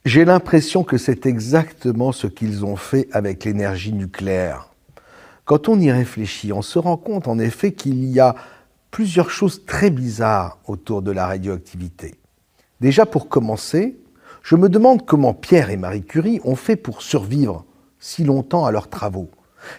J'ai l'impression que c'est exactement ce qu'ils ont fait avec l'énergie nucléaire. Quand on y réfléchit, on se rend compte en effet qu'il y a plusieurs choses très bizarres autour de la radioactivité. Déjà pour commencer, je me demande comment Pierre et Marie Curie ont fait pour survivre si longtemps à leurs travaux.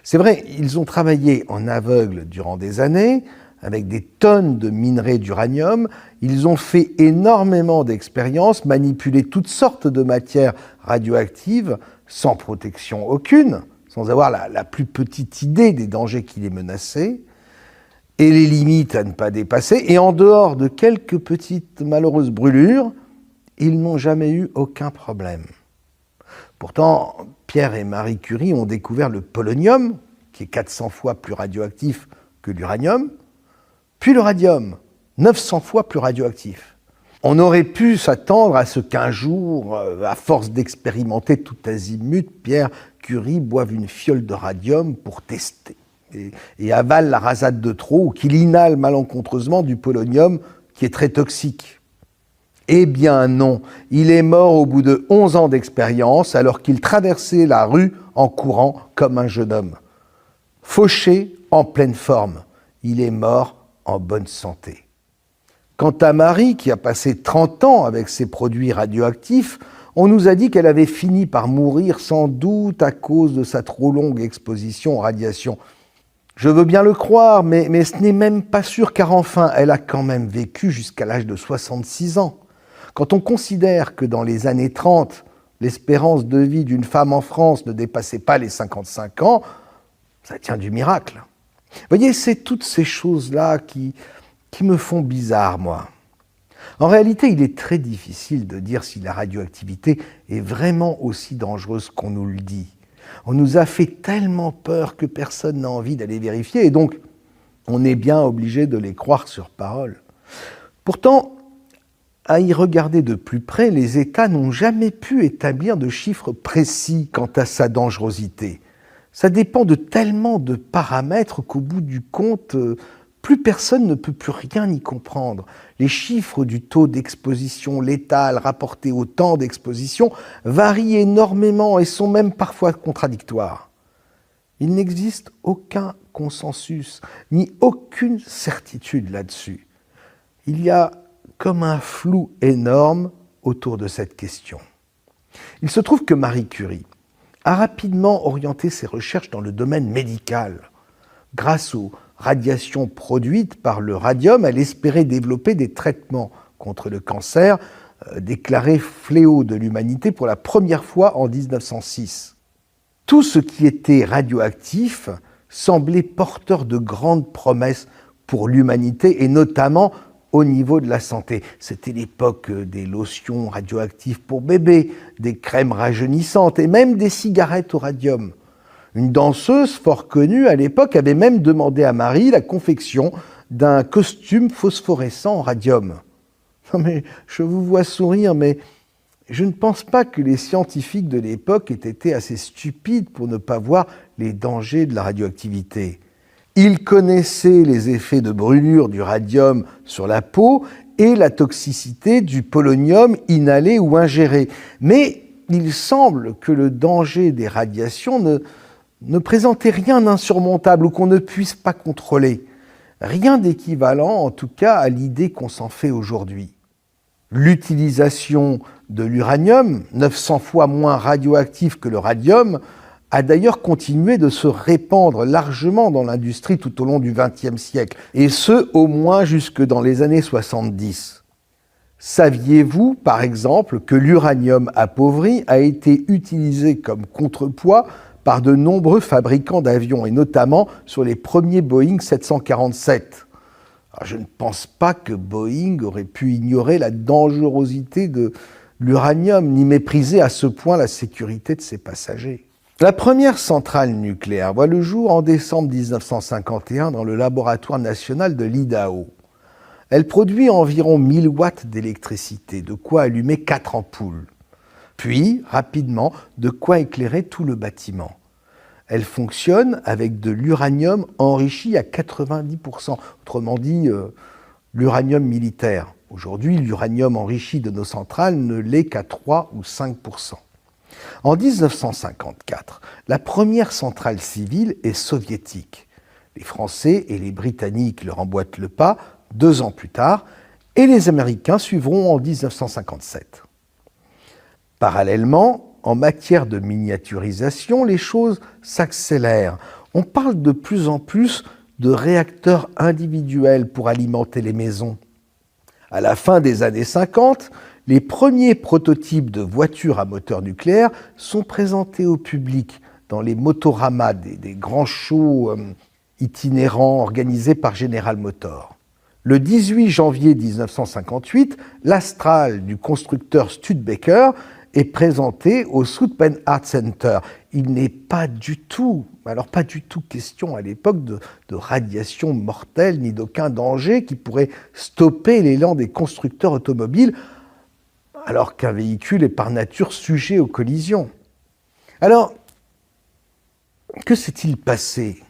C'est vrai, ils ont travaillé en aveugle durant des années, avec des tonnes de minerais d'uranium. Ils ont fait énormément d'expériences, manipulé toutes sortes de matières radioactives sans protection aucune, sans avoir la plus petite idée des dangers qui les menaçaient, et les limites à ne pas dépasser. Et en dehors de quelques petites malheureuses brûlures, ils n'ont jamais eu aucun problème. Pourtant, Pierre et Marie Curie ont découvert le polonium, qui est 400 fois plus radioactif que l'uranium, puis le radium, 900 fois plus radioactif. On aurait pu s'attendre à ce qu'un jour, à force d'expérimenter tout azimut, Pierre Curie boive une fiole de radium pour tester et avale la rasade de trop ou qu'il inhale malencontreusement du polonium qui est très toxique. Eh bien non, il est mort au bout de 11 ans d'expérience alors qu'il traversait la rue en courant comme un jeune homme. Fauché en pleine forme, il est mort en bonne santé. Quant à Marie, qui a passé 30 ans avec ses produits radioactifs, on nous a dit qu'elle avait fini par mourir sans doute à cause de sa trop longue exposition aux radiations. Je veux bien le croire, mais ce n'est même pas sûr, car enfin, elle a quand même vécu jusqu'à l'âge de 66 ans. Quand on considère que dans les années 30, l'espérance de vie d'une femme en France ne dépassait pas les 55 ans, ça tient du miracle. Vous voyez, c'est toutes ces choses-là qui me font bizarre, moi. En réalité, il est très difficile de dire si la radioactivité est vraiment aussi dangereuse qu'on nous le dit. On nous a fait tellement peur que personne n'a envie d'aller vérifier, et donc on est bien obligé de les croire sur parole. Pourtant, à y regarder de plus près, les États n'ont jamais pu établir de chiffres précis quant à sa dangerosité. Ça dépend de tellement de paramètres qu'au bout du compte, plus personne ne peut plus rien y comprendre. Les chiffres du taux d'exposition létale rapportés au temps d'exposition varient énormément et sont même parfois contradictoires. Il n'existe aucun consensus, ni aucune certitude là-dessus. Il y a comme un flou énorme autour de cette question. Il se trouve que Marie Curie a rapidement orienté ses recherches dans le domaine médical. Grâce aux radiations produites par le radium, elle espérait développer des traitements contre le cancer, déclaré fléau de l'humanité pour la première fois en 1906. Tout ce qui était radioactif semblait porteur de grandes promesses pour l'humanité et notamment au niveau de la santé. C'était l'époque des lotions radioactives pour bébés, des crèmes rajeunissantes et même des cigarettes au radium. Une danseuse fort connue à l'époque avait même demandé à Marie la confection d'un costume phosphorescent en radium. Non mais je vous vois sourire, mais je ne pense pas que les scientifiques de l'époque aient été assez stupides pour ne pas voir les dangers de la radioactivité. Ils connaissaient les effets de brûlure du radium sur la peau et la toxicité du polonium inhalé ou ingéré. Mais il semble que le danger des radiations ne présentait rien d'insurmontable ou qu'on ne puisse pas contrôler. Rien d'équivalent, en tout cas, à l'idée qu'on s'en fait aujourd'hui. L'utilisation de l'uranium, 900 fois moins radioactif que le radium, a d'ailleurs continué de se répandre largement dans l'industrie tout au long du XXe siècle, et ce, au moins jusque dans les années 70. Saviez-vous, par exemple, que l'uranium appauvri a été utilisé comme contrepoids par de nombreux fabricants d'avions, et notamment sur les premiers Boeing 747 ? Alors, je ne pense pas que Boeing aurait pu ignorer la dangerosité de l'uranium, ni mépriser à ce point la sécurité de ses passagers. La première centrale nucléaire voit le jour en décembre 1951 dans le laboratoire national de l'Idaho. Elle produit environ 1000 watts d'électricité, de quoi allumer 4 ampoules. Puis, rapidement, de quoi éclairer tout le bâtiment. Elle fonctionne avec de l'uranium enrichi à 90%, autrement dit, l'uranium militaire. Aujourd'hui, l'uranium enrichi de nos centrales ne l'est qu'à 3 ou 5%. En 1954, la première centrale civile est soviétique. Les Français et les Britanniques leur emboîtent le pas 2 ans plus tard, et les Américains suivront en 1957. Parallèlement, en matière de miniaturisation, les choses s'accélèrent. On parle de plus en plus de réacteurs individuels pour alimenter les maisons. À la fin des années 50, les premiers prototypes de voitures à moteur nucléaire sont présentés au public dans les motoramas, des grands shows itinérants organisés par General Motors. Le 18 janvier 1958, l'Astral du constructeur Studebaker est présenté au Southpen Art Center. Il n'est pas du tout question à l'époque de radiation mortelle ni d'aucun danger qui pourrait stopper l'élan des constructeurs automobiles, alors qu'un véhicule est par nature sujet aux collisions. Alors, que s'est-il passé?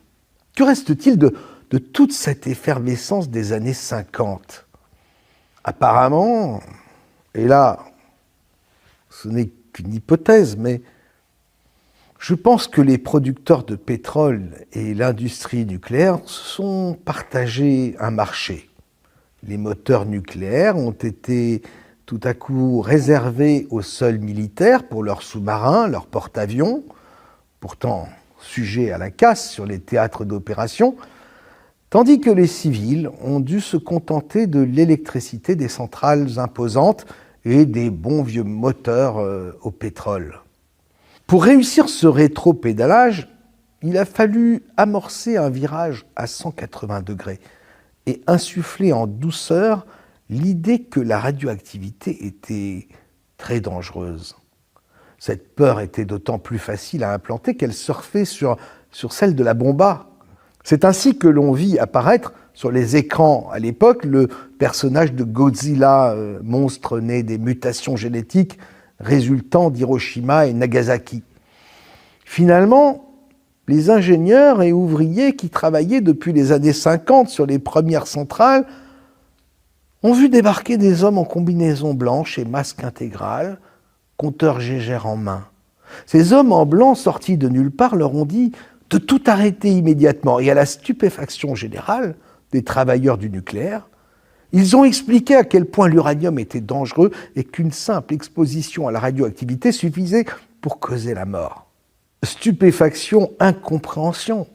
Que reste-t-il de toute cette effervescence des années 50? Apparemment, et là, ce n'est qu'une hypothèse, mais je pense que les producteurs de pétrole et l'industrie nucléaire se sont partagés un marché. Les moteurs nucléaires ont été tout à coup réservés aux seuls militaires pour leurs sous-marins, leurs porte-avions, pourtant sujets à la casse sur les théâtres d'opération, tandis que les civils ont dû se contenter de l'électricité des centrales imposantes et des bons vieux moteurs au pétrole. Pour réussir ce rétro-pédalage, il a fallu amorcer un virage à 180 degrés et insuffler en douceur l'idée que la radioactivité était très dangereuse. Cette peur était d'autant plus facile à implanter qu'elle surfait sur celle de la bomba. C'est ainsi que l'on vit apparaître sur les écrans à l'époque le personnage de Godzilla, monstre né des mutations génétiques résultant d'Hiroshima et Nagasaki. Finalement, les ingénieurs et ouvriers qui travaillaient depuis les années 50 sur les premières centrales ont vu débarquer des hommes en combinaison blanche et masque intégral, compteur Gégère en main. Ces hommes en blanc sortis de nulle part leur ont dit de tout arrêter immédiatement, et à la stupéfaction générale des travailleurs du nucléaire, ils ont expliqué à quel point l'uranium était dangereux et qu'une simple exposition à la radioactivité suffisait pour causer la mort. Stupéfaction, incompréhension,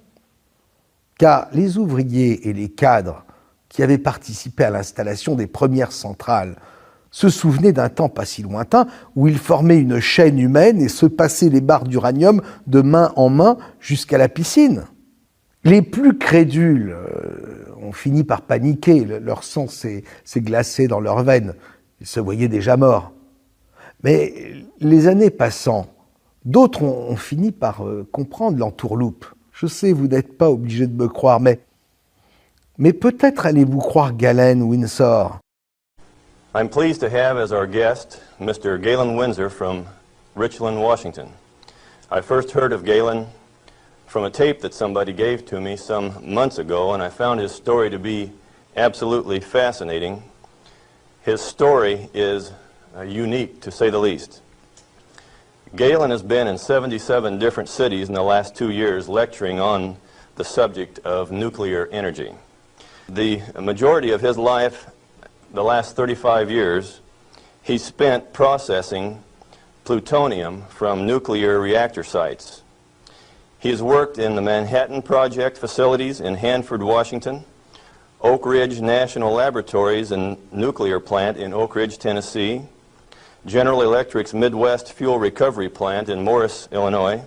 car les ouvriers et les cadres qui avaient participé à l'installation des premières centrales se souvenaient d'un temps pas si lointain où ils formaient une chaîne humaine et se passaient les barres d'uranium de main en main jusqu'à la piscine. Les plus crédules ont fini par paniquer, leur sang s'est glacé dans leurs veines, ils se voyaient déjà morts. Mais les années passant, d'autres ont fini par comprendre l'entourloupe. Je sais, vous n'êtes pas obligé de me croire, mais peut-être allez-vous croire Galen Winsor. I'm pleased to have as our guest Mr. Galen Windsor from Richland, Washington. I first heard of Galen from a tape that somebody gave to me some months ago, and I found his story to be absolutely fascinating. His story is unique, to say the least. Galen has been in 77 different cities in the last 2 years lecturing on the subject of nuclear energy. The majority of his life, the last 35 years, he spent processing plutonium from nuclear reactor sites. He has worked in the Manhattan Project facilities in Hanford, Washington, Oak Ridge National Laboratories and Nuclear Plant in Oak Ridge, Tennessee, General Electric's Midwest Fuel Recovery Plant in Morris, Illinois,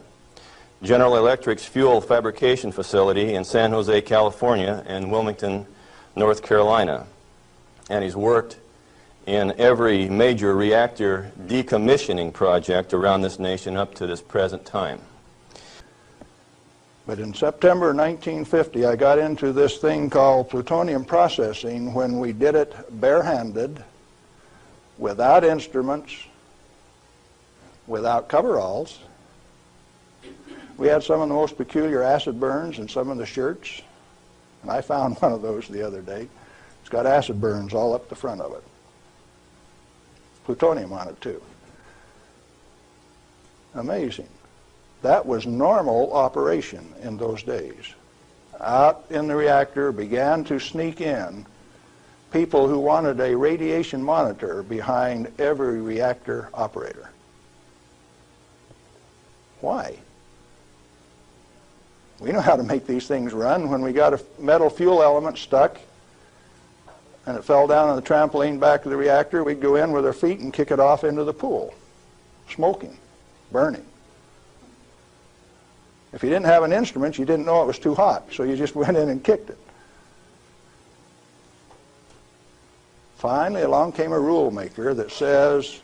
General Electric's Fuel Fabrication Facility in San Jose, California, and Wilmington, North Carolina. And he's worked in every major reactor decommissioning project around this nation up to this present time. But in September 1950, I got into this thing called plutonium processing when we did it barehanded, without instruments, without coveralls. We had some of the most peculiar acid burns in some of the shirts, and I found one of those the other day. It's got acid burns all up the front of it. plutonium on it too. Amazing. That was normal operation in those days. Out in the reactor began to sneak in people who wanted a radiation monitor behind every reactor operator. Why? We know how to make these things run. When we got a metal fuel element stuck and it fell down on the trampoline back of the reactor, we'd go in with our feet and kick it off into the pool, smoking, burning. If you didn't have an instrument, you didn't know it was too hot, so you just went in and kicked it. Finally, along came a rule maker that says,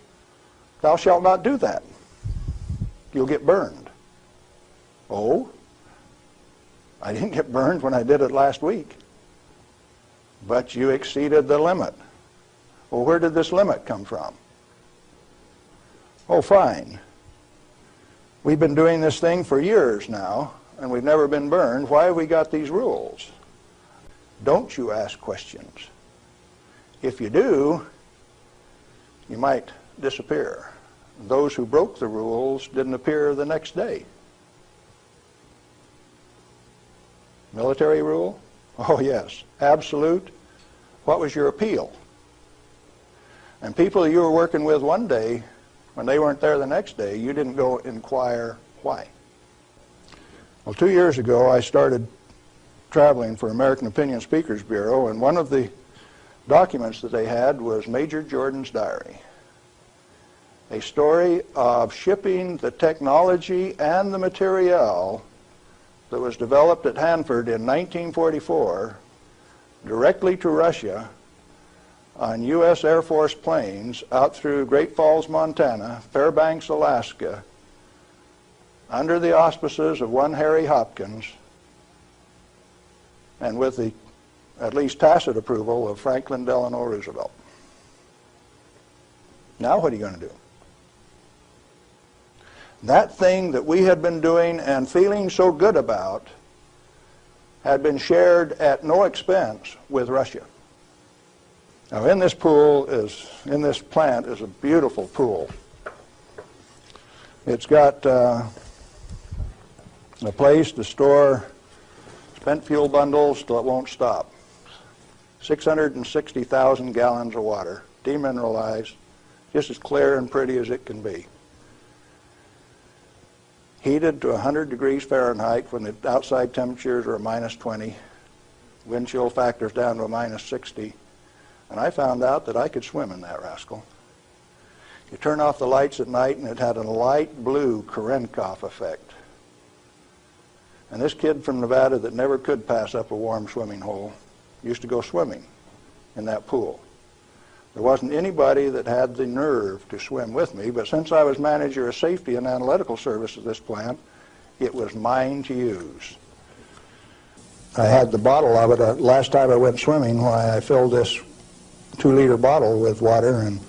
thou shalt not do that. You'll get burned. Oh, I didn't get burned when I did it last week. But you exceeded the limit. Well, where did this limit come from? Oh, fine. We've been doing this thing for years now, and we've never been burned. Why have we got these rules? Don't you ask questions. If you do, you might disappear. Those who broke the rules didn't appear the next day. Military rule? Oh, yes. Absolute. What was your appeal? And people you were working with one day, when they weren't there the next day, you didn't go inquire why. Well, 2 years ago, I started traveling for American Opinion Speakers Bureau, and one of the documents that they had was Major Jordan's diary. A story of shipping the technology and the materiel that was developed at Hanford in 1944 directly to Russia on U.S. Air Force planes out through Great Falls, Montana, Fairbanks, Alaska, under the auspices of one Harry Hopkins, and with the at least tacit approval of Franklin Delano Roosevelt. Now what are you going to do? That thing that we had been doing and feeling so good about had been shared at no expense with Russia. Now in this plant is a beautiful pool. It's got a place to store spent fuel bundles till it won't stop. 660,000 gallons of water, demineralized, just as clear and pretty as it can be. Heated to 100 degrees Fahrenheit when the outside temperatures are minus 20, wind chill factors down to a minus 60, and I found out that I could swim in that rascal. You turn off the lights at night and it had a light blue Cherenkov effect. And this kid from Nevada that never could pass up a warm swimming hole used to go swimming in that pool. There wasn't anybody that had the nerve to swim with me, but since I was manager of safety and analytical service at this plant, it was mine to use. I had the bottle of it last time I went swimming, why I filled this 2-liter bottle with water and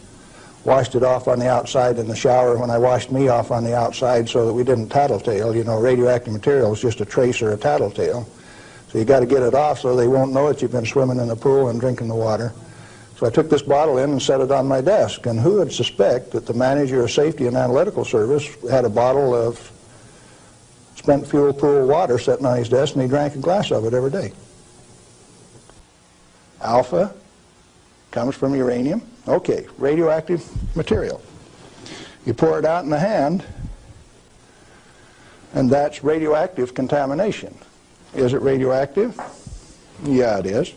washed it off on the outside in the shower when I washed me off on the outside so that we didn't tattletale. You know, radioactive material is just a trace or a tattletale. So you got to get it off so they won't know that you've been swimming in the pool and drinking the water. So I took this bottle in and set it on my desk. And who would suspect that the manager of safety and analytical service had a bottle of spent fuel pool water sitting on his desk, and he drank a glass of it every day. Alpha comes from uranium. Okay, radioactive material. You pour it out in the hand, and that's radioactive contamination. Is it radioactive? Yeah, it is.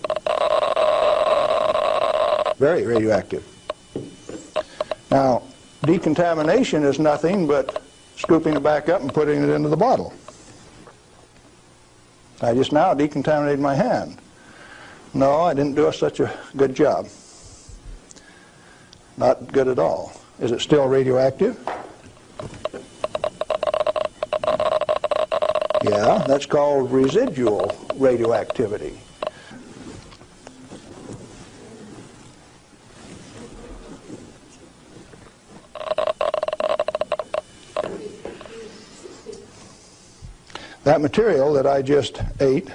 Very radioactive. Now, decontamination is nothing but scooping it back up and putting it into the bottle. I just now decontaminated my hand. No, I didn't do such a good job. Not good at all. Is it still radioactive? Yeah, that's called residual radioactivity. That material that I just ate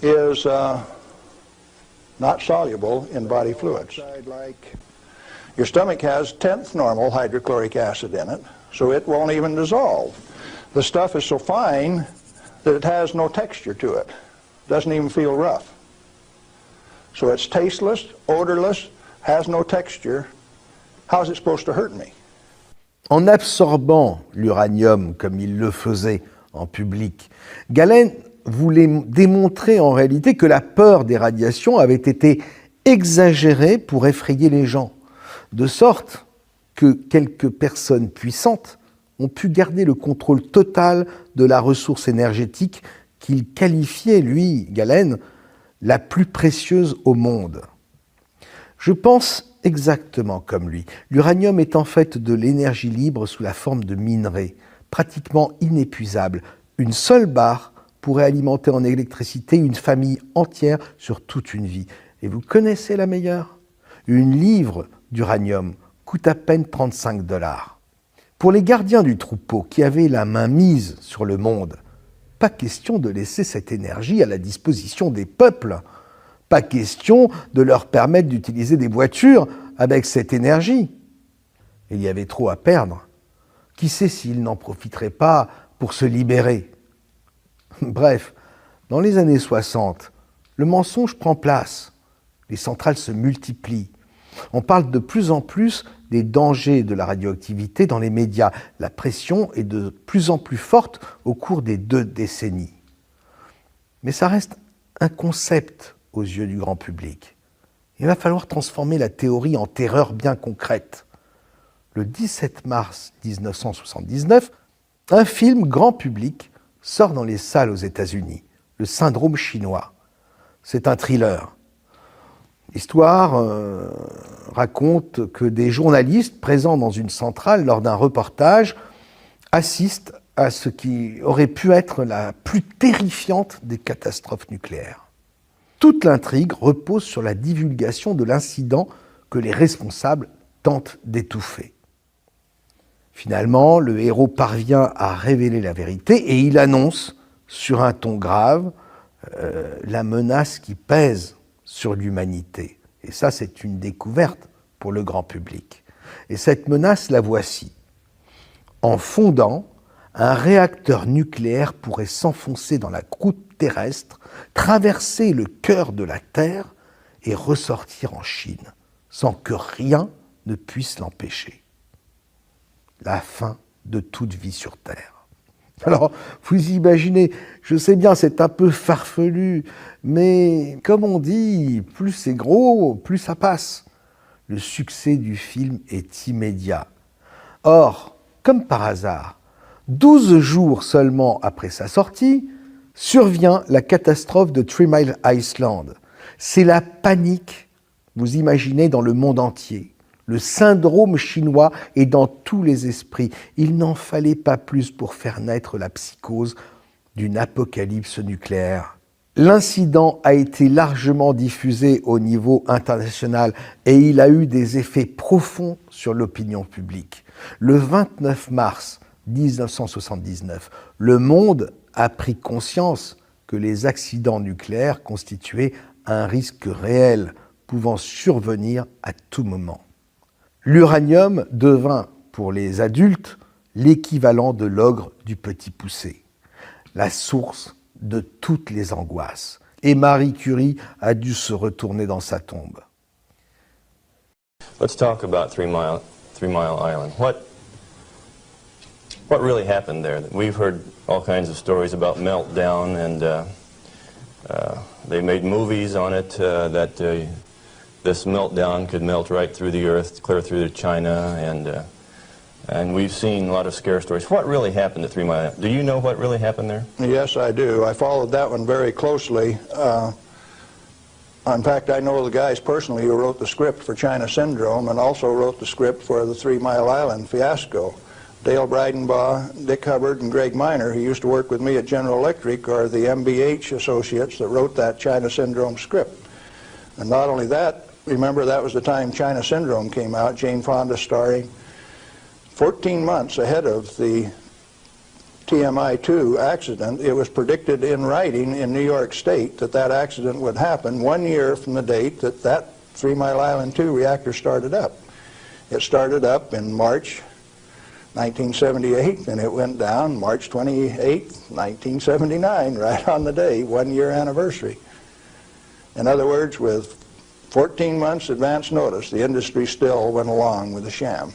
is not soluble in body fluids. Your stomach has 10th normal hydrochloric acid in it, so it won't even dissolve. The stuff is so fine that it has no texture to it. Doesn't even feel rough. So it's tasteless, odorless, has no texture. How's it supposed to hurt me? En absorbant l'uranium comme il le faisait en public, Galen voulait démontrer en réalité que la peur des radiations avait été exagérée pour effrayer les gens, de sorte que quelques personnes puissantes ont pu garder le contrôle total de la ressource énergétique qu'il qualifiait, lui, Galen, la plus précieuse au monde. Je pense exactement comme lui. L'uranium est en fait de l'énergie libre sous la forme de minerais, pratiquement inépuisable. Une seule barre pourrait alimenter en électricité une famille entière sur toute une vie. Et vous connaissez la meilleure? Une livre d'uranium coûte à peine 35 $. Pour les gardiens du troupeau qui avaient la main mise sur le monde, pas question de laisser cette énergie à la disposition des peuples. Pas question de leur permettre d'utiliser des voitures avec cette énergie. Il y avait trop à perdre. Qui sait s'ils n'en profiteraient pas pour se libérer? Bref, dans les années 60, le mensonge prend place. Les centrales se multiplient. On parle de plus en plus des dangers de la radioactivité dans les médias. La pression est de plus en plus forte au cours des 2 décennies. Mais ça reste un concept aux yeux du grand public. Il va falloir transformer la théorie en terreur bien concrète. Le 17 mars 1979, un film grand public sort dans les salles aux États-Unis, Le syndrome chinois. C'est un thriller. L'histoire raconte que des journalistes présents dans une centrale lors d'un reportage assistent à ce qui aurait pu être la plus terrifiante des catastrophes nucléaires. Toute l'intrigue repose sur la divulgation de l'incident que les responsables tentent d'étouffer. Finalement, le héros parvient à révéler la vérité et il annonce, sur un ton grave, la menace qui pèse sur l'humanité. Et ça, c'est une découverte pour le grand public. Et cette menace, la voici. En fondant, un réacteur nucléaire pourrait s'enfoncer dans la croûte terrestre, traverser le cœur de la Terre et ressortir en Chine, sans que rien ne puisse l'empêcher. La fin de toute vie sur Terre. Alors, vous imaginez, je sais bien, c'est un peu farfelu, mais comme on dit, plus c'est gros, plus ça passe. Le succès du film est immédiat. Or, comme par hasard, 12 jours seulement après sa sortie, survient la catastrophe de 3 Mile Island. C'est la panique, vous imaginez, dans le monde entier. Le syndrome chinois est dans tous les esprits. Il n'en fallait pas plus pour faire naître la psychose d'une apocalypse nucléaire. L'incident a été largement diffusé au niveau international et il a eu des effets profonds sur l'opinion publique. Le 29 mars 1979, le monde a pris conscience que les accidents nucléaires constituaient un risque réel pouvant survenir à tout moment. L'uranium devint, pour les adultes, l'équivalent de l'ogre du Petit Poucet, la source de toutes les angoisses. Et Marie Curie a dû se retourner dans sa tombe. Let's talk about 3 Mile Island. What really happened there? We've heard all kinds of stories about meltdown, and they made movies on it that this meltdown could melt right through the earth, clear through to China, and we've seen a lot of scare stories. What really happened at 3 Mile Island? Do you know what really happened there? Yes, I do. I followed that one very closely. In fact, I know the guys personally who wrote the script for China Syndrome and also wrote the script for the 3 Mile Island fiasco. Dale Breidenbaugh, Dick Hubbard, and Greg Miner, who used to work with me at General Electric, are the MBH associates that wrote that China Syndrome script. And not only that, remember that was the time China Syndrome came out, Jane Fonda starring, 14 months ahead of the TMI-2 accident, it was predicted in writing in New York State that that accident would happen 1 year from the date that that 3 Mile Island 2 reactor started up. It started up in March 1978, and it went down March 28, 1979, right on the day, 1 year anniversary. In other words, with 14 months advance notice, the industry still went along with the sham.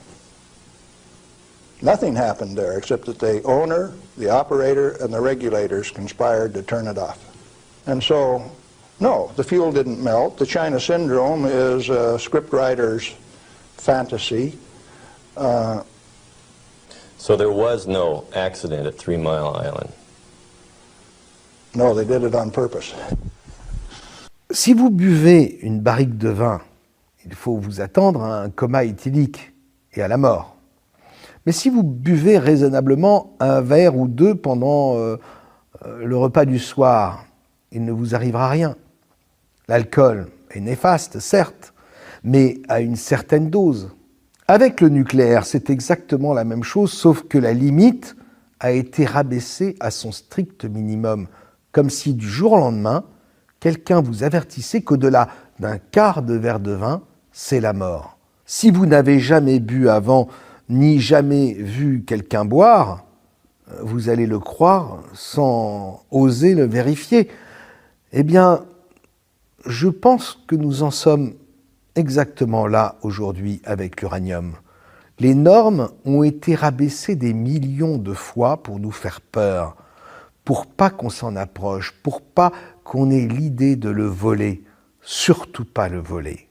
Nothing happened there except that the owner, the operator, and the regulators conspired to turn it off. And so, no, the fuel didn't melt. The China syndrome is a scriptwriter's fantasy. So there was no accident at 3 Mile Island? No, they did it on purpose. Si vous buvez une barrique de vin, il faut vous attendre à un coma éthylique et à la mort. Mais si vous buvez raisonnablement un verre ou deux pendant le repas du soir, il ne vous arrivera rien. L'alcool est néfaste, certes, mais à une certaine dose. Avec le nucléaire, c'est exactement la même chose, sauf que la limite a été rabaissée à son strict minimum, comme si du jour au lendemain, quelqu'un vous avertissait qu'au-delà d'un quart de verre de vin, c'est la mort. Si vous n'avez jamais bu avant, ni jamais vu quelqu'un boire, vous allez le croire sans oser le vérifier. Eh bien, je pense que nous en sommes exactement là aujourd'hui avec l'uranium. Les normes ont été rabaissées des millions de fois pour nous faire peur, pour pas qu'on s'en approche, pour pas qu'on ait l'idée de le voler, surtout pas le voler.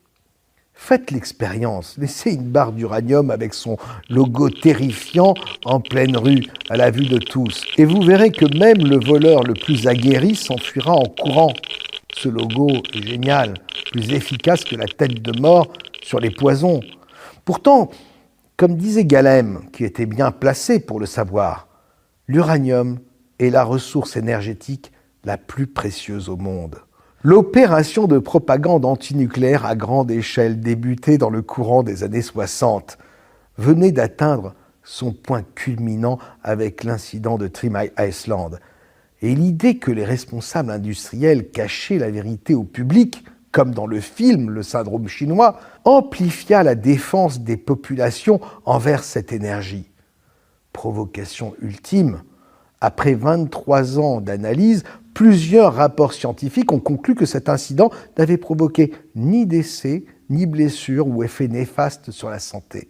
Faites l'expérience, laissez une barre d'uranium avec son logo terrifiant en pleine rue, à la vue de tous, et vous verrez que même le voleur le plus aguerri s'enfuira en courant. Ce logo est génial, plus efficace que la tête de mort sur les poisons. Pourtant, comme disait Galem, qui était bien placé pour le savoir, l'uranium est la ressource énergétique la plus précieuse au monde. L'opération de propagande antinucléaire à grande échelle, débutée dans le courant des années 60, venait d'atteindre son point culminant avec l'incident de 3 Mile Island. Et l'idée que les responsables industriels cachaient la vérité au public, comme dans le film Le syndrome chinois, amplifia la défense des populations envers cette énergie. Provocation ultime, après 23 ans d'analyse, plusieurs rapports scientifiques ont conclu que cet incident n'avait provoqué ni décès, ni blessures ou effets néfastes sur la santé.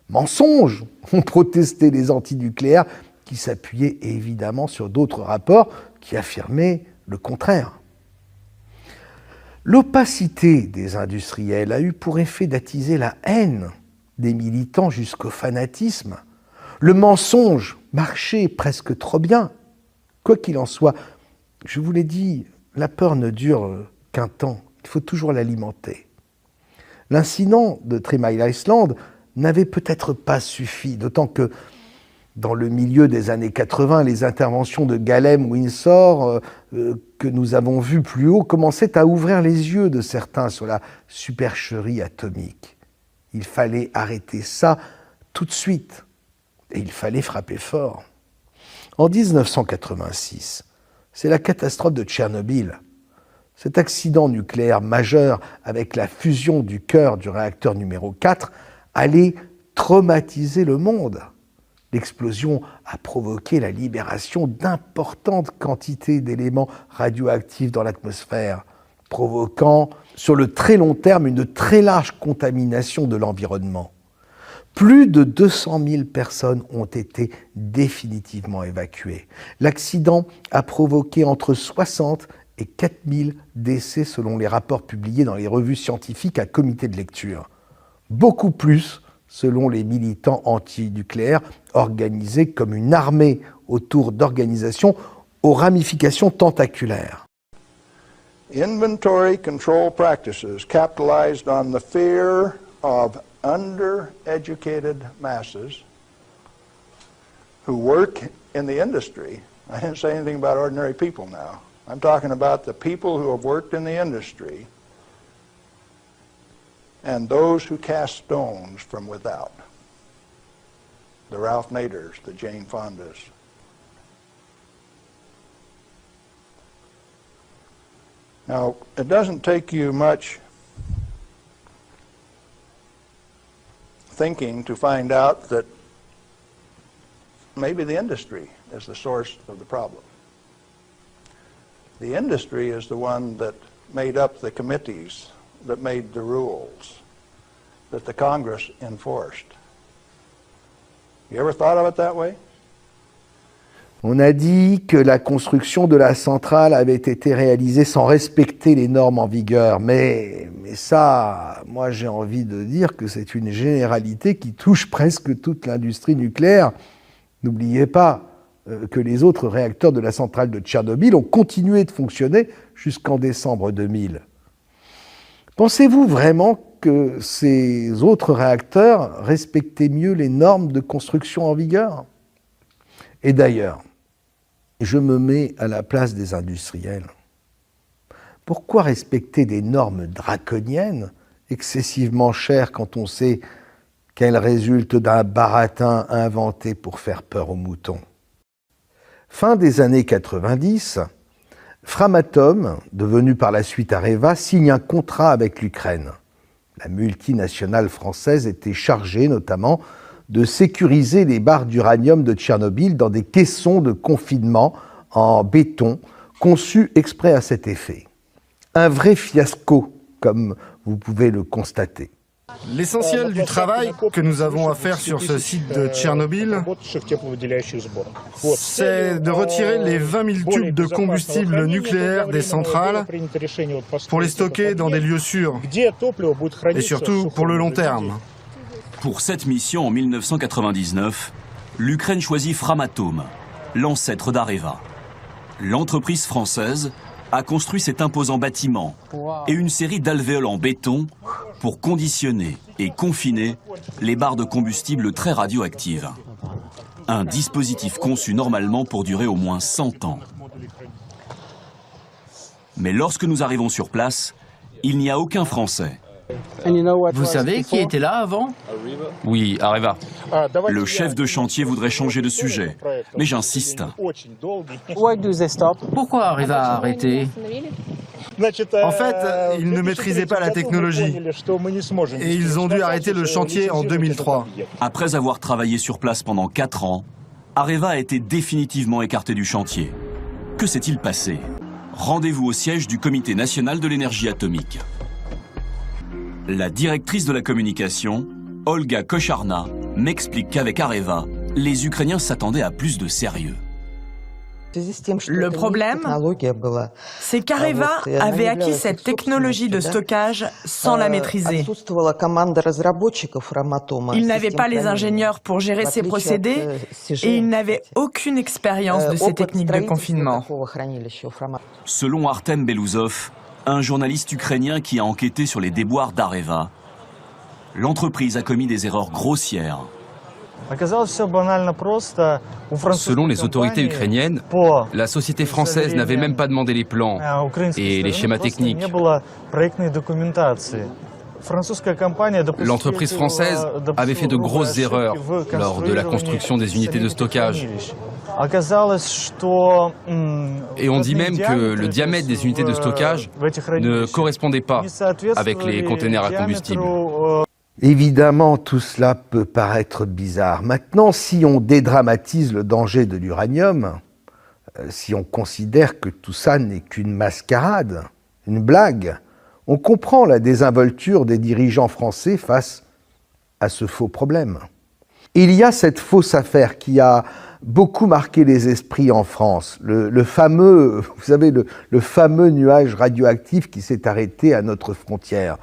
Mensonge, ont protesté les antinucléaires qui s'appuyaient évidemment sur d'autres rapports qui affirmaient le contraire. L'opacité des industriels a eu pour effet d'attiser la haine des militants jusqu'au fanatisme. Le mensonge marchait presque trop bien. Quoi qu'il en soit, je vous l'ai dit, la peur ne dure qu'un temps, il faut toujours l'alimenter. L'incident de 3 Mile Island n'avait peut-être pas suffi, d'autant que dans le milieu des années 80, les interventions de Galem Windsor, que nous avons vues plus haut, commençaient à ouvrir les yeux de certains sur la supercherie atomique. Il fallait arrêter ça tout de suite, et il fallait frapper fort. En 1986, c'est la catastrophe de Tchernobyl. Cet accident nucléaire majeur avec la fusion du cœur du réacteur numéro 4 allait traumatiser le monde. L'explosion a provoqué la libération d'importantes quantités d'éléments radioactifs dans l'atmosphère, provoquant sur le très long terme une très large contamination de l'environnement. Plus de 200 000 personnes ont été définitivement évacuées. L'accident a provoqué entre 60 et 4 000 décès selon les rapports publiés dans les revues scientifiques à comité de lecture. Beaucoup plus selon les militants antinucléaires organisés comme une armée autour d'organisations aux ramifications tentaculaires. Inventory control practices capitalized on the fear of undereducated masses who work in the industry. I didn't say anything about ordinary people now. I'm talking about the people who have worked in the industry and those who cast stones from without. The Ralph Naders, the Jane Fondas, Now, it doesn't take you much thinking to find out that maybe the industry is the source of the problem. The industry is the one that made up the committees, that made the rules, that the Congress enforced. You ever thought of it that way? On a dit que la construction de la centrale avait été réalisée sans respecter les normes en vigueur. Mais ça, moi j'ai envie de dire que c'est une généralité qui touche presque toute l'industrie nucléaire. N'oubliez pas que les autres réacteurs de la centrale de Tchernobyl ont continué de fonctionner jusqu'en décembre 2000. Pensez-vous vraiment que ces autres réacteurs respectaient mieux les normes de construction en vigueur? Et d'ailleurs, je me mets à la place des industriels. Pourquoi respecter des normes draconiennes, excessivement chères quand on sait qu'elles résultent d'un baratin inventé pour faire peur aux moutons? Fin des années 90, Framatome, devenu par la suite Areva, signe un contrat avec l'Ukraine. La multinationale française était chargée notamment de sécuriser les barres d'uranium de Tchernobyl dans des caissons de confinement en béton conçus exprès à cet effet. Un vrai fiasco, comme vous pouvez le constater. L'essentiel du travail que nous avons à faire sur ce site de Tchernobyl, c'est de retirer les 20 000 tubes de combustible nucléaire des centrales pour les stocker dans des lieux sûrs et surtout pour le long terme. Pour cette mission en 1999, l'Ukraine choisit Framatome, l'ancêtre d'Areva. L'entreprise française a construit cet imposant bâtiment et une série d'alvéoles en béton pour conditionner et confiner les barres de combustible très radioactives. Un dispositif conçu normalement pour durer au moins 100 ans. Mais lorsque nous arrivons sur place, il n'y a aucun Français. Vous savez qui était là avant? Oui, Areva. Le chef de chantier voudrait changer de sujet, mais j'insiste. Pourquoi Areva a arrêté? En fait, ils ne maîtrisaient pas la technologie et ils ont dû arrêter le chantier en 2003. Après avoir travaillé sur place pendant 4 ans, Areva a été définitivement écarté du chantier. Que s'est-il passé? Rendez-vous au siège du Comité national de l'énergie atomique. La directrice de la communication, Olga Kocharna, m'explique qu'avec Areva, les Ukrainiens s'attendaient à plus de sérieux. Le problème, c'est qu'Areva avait acquis cette technologie de stockage sans la maîtriser. Il n'avait pas les ingénieurs pour gérer ces procédés et il n'avait aucune expérience de ces techniques de confinement. Selon Artem Belouzov, un journaliste ukrainien qui a enquêté sur les déboires d'Areva, l'entreprise a commis des erreurs grossières. Selon les autorités ukrainiennes, la société française n'avait même pas demandé les plans et les schémas techniques. L'entreprise française avait fait de grosses erreurs lors de la construction des unités de stockage. Et on dit même que le diamètre des unités de stockage ne correspondait pas avec les containers à combustible. Évidemment, tout cela peut paraître bizarre. Maintenant, si on dédramatise le danger de l'uranium, si on considère que tout ça n'est qu'une mascarade, une blague, on comprend la désinvolture des dirigeants français face à ce faux problème. Il y a cette fausse affaire qui a beaucoup marqué les esprits en France, le fameux, vous savez, le fameux nuage radioactif qui s'est arrêté à notre frontière.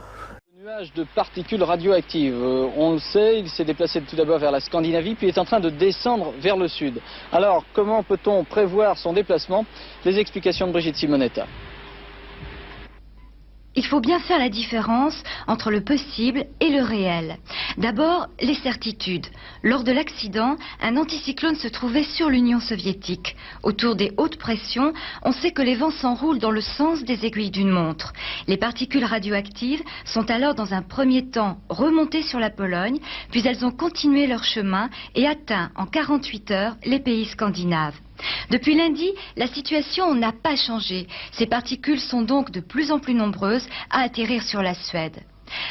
Nuage de particules radioactives. On le sait, il s'est déplacé tout d'abord vers la Scandinavie, puis est en train de descendre vers le sud. Alors, comment peut-on prévoir son déplacement? Les explications de Brigitte Simonetta. Il faut bien faire la différence entre le possible et le réel. D'abord, les certitudes. Lors de l'accident, un anticyclone se trouvait sur l'Union soviétique. Autour des hautes pressions, on sait que les vents s'enroulent dans le sens des aiguilles d'une montre. Les particules radioactives sont alors dans un premier temps remontées sur la Pologne, puis elles ont continué leur chemin et atteint en 48 heures les pays scandinaves. Depuis lundi, la situation n'a pas changé. Ces particules sont donc de plus en plus nombreuses à atterrir sur la Suède.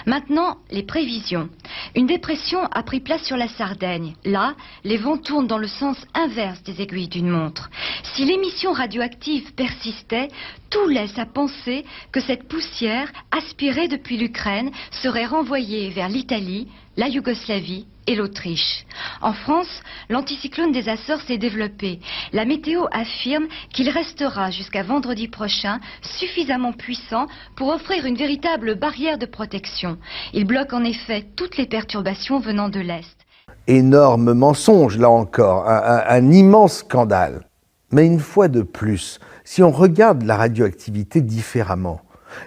Maintenant, les prévisions. Une dépression a pris place sur la Sardaigne. Là, les vents tournent dans le sens inverse des aiguilles d'une montre. Si l'émission radioactive persistait, tout laisse à penser que cette poussière, aspirée depuis l'Ukraine, serait renvoyée vers l'Italie, la Yougoslavie et l'Autriche. En France, l'anticyclone des Açores s'est développé. La météo affirme qu'il restera jusqu'à vendredi prochain suffisamment puissant pour offrir une véritable barrière de protection. Il bloque en effet toutes les perturbations venant de l'Est. Énorme mensonge, là encore, un immense scandale. Mais une fois de plus, si on regarde la radioactivité différemment,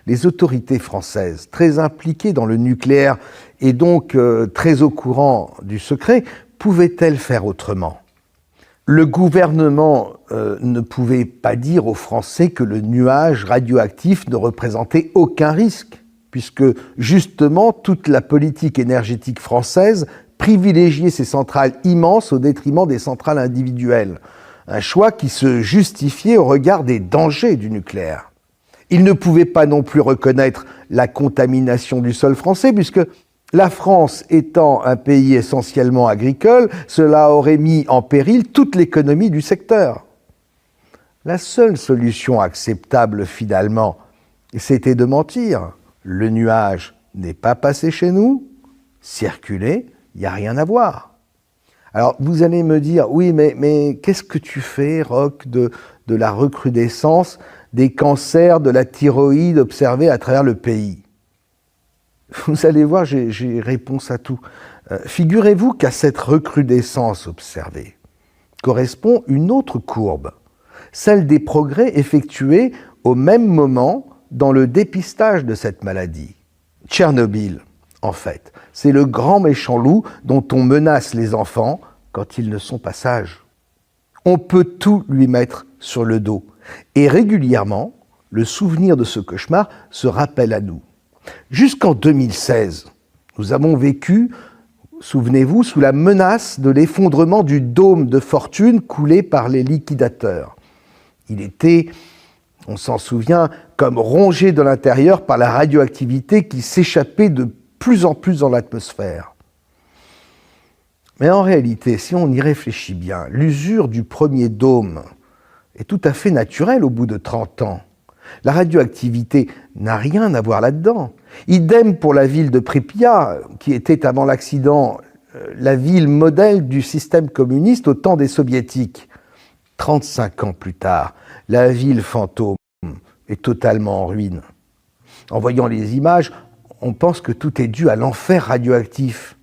les autorités françaises, très impliquées dans le nucléaire et donc très au courant du secret, pouvaient-elles faire autrement? Le gouvernement ne pouvait pas dire aux Français que le nuage radioactif ne représentait aucun risque, puisque justement toute la politique énergétique française privilégiait ces centrales immenses au détriment des centrales individuelles. Un choix qui se justifiait au regard des dangers du nucléaire. Il ne pouvait pas non plus reconnaître la contamination du sol français, puisque la France étant un pays essentiellement agricole, cela aurait mis en péril toute l'économie du secteur. La seule solution acceptable finalement, c'était de mentir. Le nuage n'est pas passé chez nous, circuler, il n'y a rien à voir. Alors vous allez me dire, oui mais qu'est-ce que tu fais, Roch, de la recrudescence des cancers de la thyroïde observés à travers le pays? Vous allez voir, j'ai réponse à tout. Figurez-vous qu'à cette recrudescence observée correspond une autre courbe, celle des progrès effectués au même moment dans le dépistage de cette maladie. Tchernobyl, en fait, c'est le grand méchant loup dont on menace les enfants quand ils ne sont pas sages. On peut tout lui mettre sur le dos. Et régulièrement, le souvenir de ce cauchemar se rappelle à nous. Jusqu'en 2016, nous avons vécu, souvenez-vous, sous la menace de l'effondrement du dôme de fortune coulé par les liquidateurs. Il était, on s'en souvient, comme rongé de l'intérieur par la radioactivité qui s'échappait de plus en plus dans l'atmosphère. Mais en réalité, si on y réfléchit bien, l'usure du premier dôme est tout à fait naturelle au bout de 30 ans. La radioactivité n'a rien à voir là-dedans. Idem pour la ville de Pripyat, qui était avant l'accident la ville modèle du système communiste au temps des soviétiques. 35 ans plus tard, la ville fantôme est totalement en ruine. En voyant les images, on pense que tout est dû à l'enfer radioactif.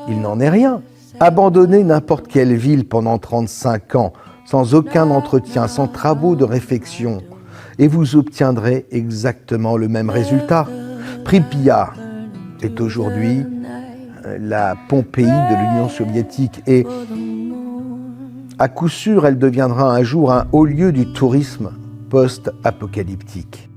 Il n'en est rien. Abandonnez n'importe quelle ville pendant 35 ans, sans aucun entretien, sans travaux de réfection, et vous obtiendrez exactement le même résultat. Pripyat est aujourd'hui la Pompéi de l'Union soviétique et à coup sûr, elle deviendra un jour un haut lieu du tourisme post-apocalyptique.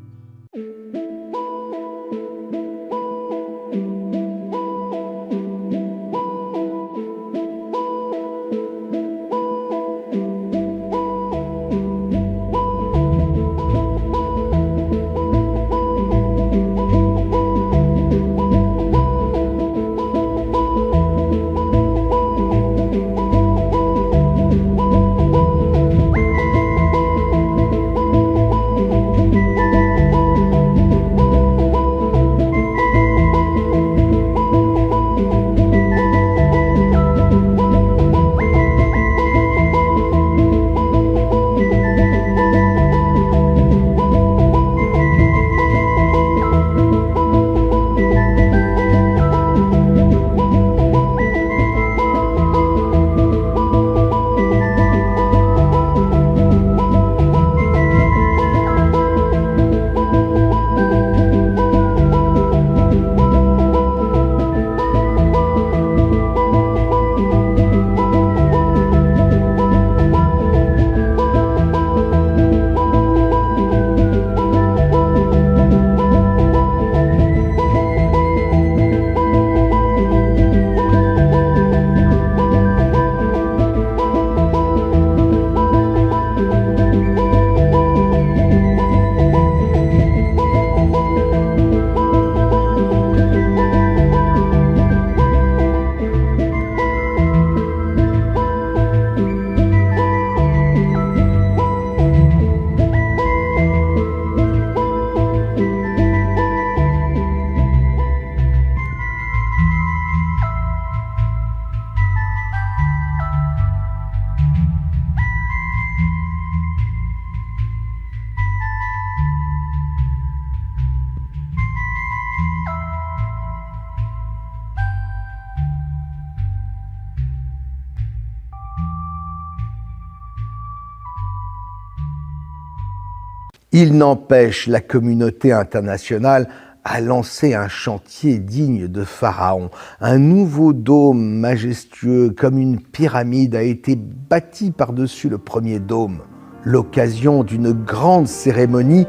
Il n'empêche, la communauté internationale a lancé un chantier digne de Pharaon. Un nouveau dôme majestueux, comme une pyramide, a été bâti par-dessus le premier dôme. L'occasion d'une grande cérémonie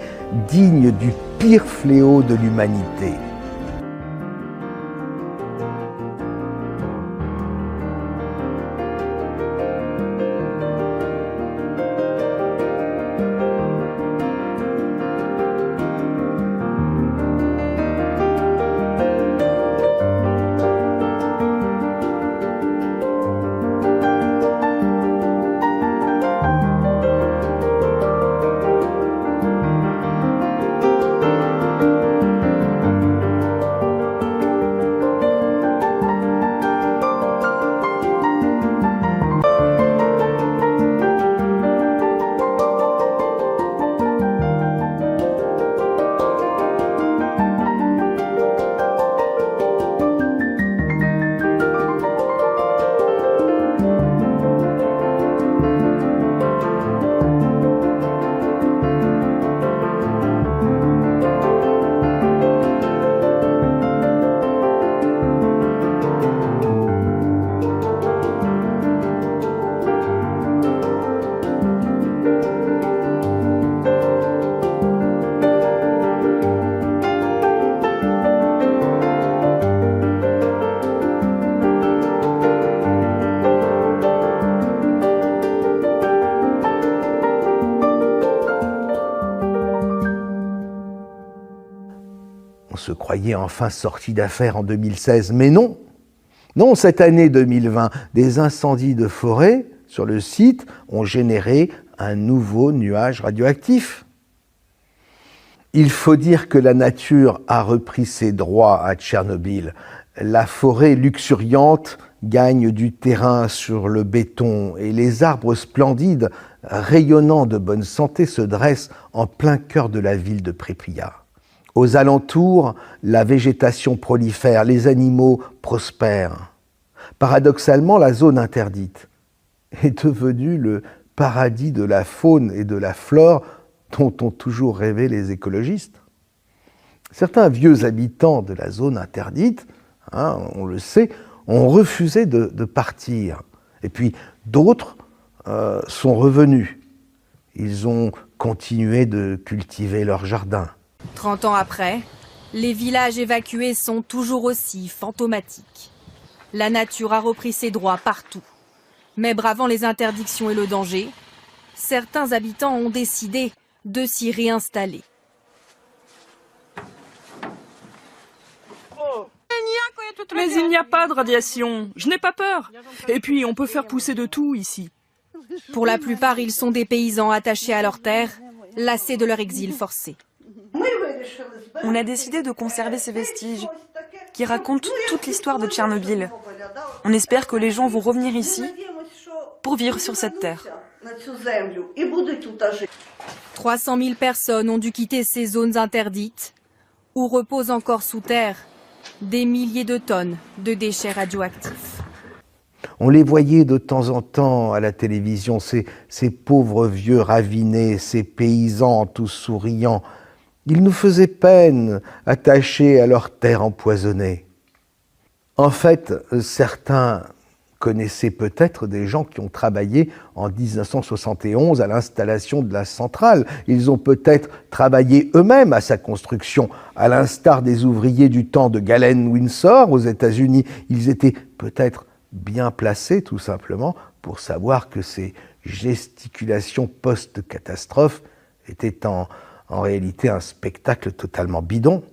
digne du pire fléau de l'humanité. On se croyait enfin sorti d'affaire en 2016, mais non. Non, cette année 2020, des incendies de forêt sur le site ont généré un nouveau nuage radioactif. Il faut dire que la nature a repris ses droits à Tchernobyl. La forêt luxuriante gagne du terrain sur le béton et les arbres splendides, rayonnants de bonne santé, se dressent en plein cœur de la ville de Pripyat. Aux alentours, la végétation prolifère, les animaux prospèrent. Paradoxalement, la zone interdite est devenue le paradis de la faune et de la flore dont ont toujours rêvé les écologistes. Certains vieux habitants de la zone interdite, on le sait, ont refusé de partir. Et puis d'autres sont revenus. Ils ont continué de cultiver leur jardin. 30 ans après, les villages évacués sont toujours aussi fantomatiques. La nature a repris ses droits partout. Mais bravant les interdictions et le danger, certains habitants ont décidé de s'y réinstaller. Mais il n'y a pas de radiation, je n'ai pas peur. Et puis on peut faire pousser de tout ici. Pour la plupart, ils sont des paysans attachés à leur terre, lassés de leur exil forcé. On a décidé de conserver ces vestiges qui racontent toute l'histoire de Tchernobyl. On espère que les gens vont revenir ici pour vivre sur cette terre. 300 000 personnes ont dû quitter ces zones interdites où reposent encore sous terre des milliers de tonnes de déchets radioactifs. On les voyait de temps en temps à la télévision, ces pauvres vieux ravinés, ces paysans tous souriants. Ils nous faisaient peine, attachés à leur terre empoisonnée. En fait, certains connaissaient peut-être des gens qui ont travaillé en 1971 à l'installation de la centrale. Ils ont peut-être travaillé eux-mêmes à sa construction, à l'instar des ouvriers du temps de Galen Windsor aux États-Unis. Ils étaient peut-être bien placés, tout simplement, pour savoir que ces gesticulations post-catastrophe étaient en réalité un spectacle totalement bidon.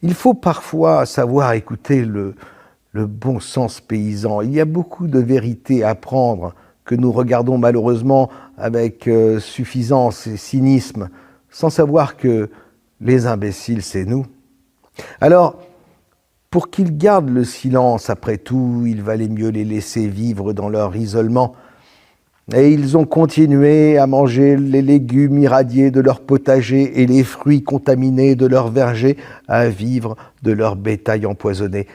Il faut parfois savoir écouter le bon sens paysan. Il y a beaucoup de vérités à apprendre que nous regardons malheureusement avec suffisance et cynisme, sans savoir que les imbéciles, c'est nous. Alors, pour qu'ils gardent le silence, après tout, il valait mieux les laisser vivre dans leur isolement. Et ils ont continué à manger les légumes irradiés de leur potager et les fruits contaminés de leur verger, à vivre de leur bétail empoisonné,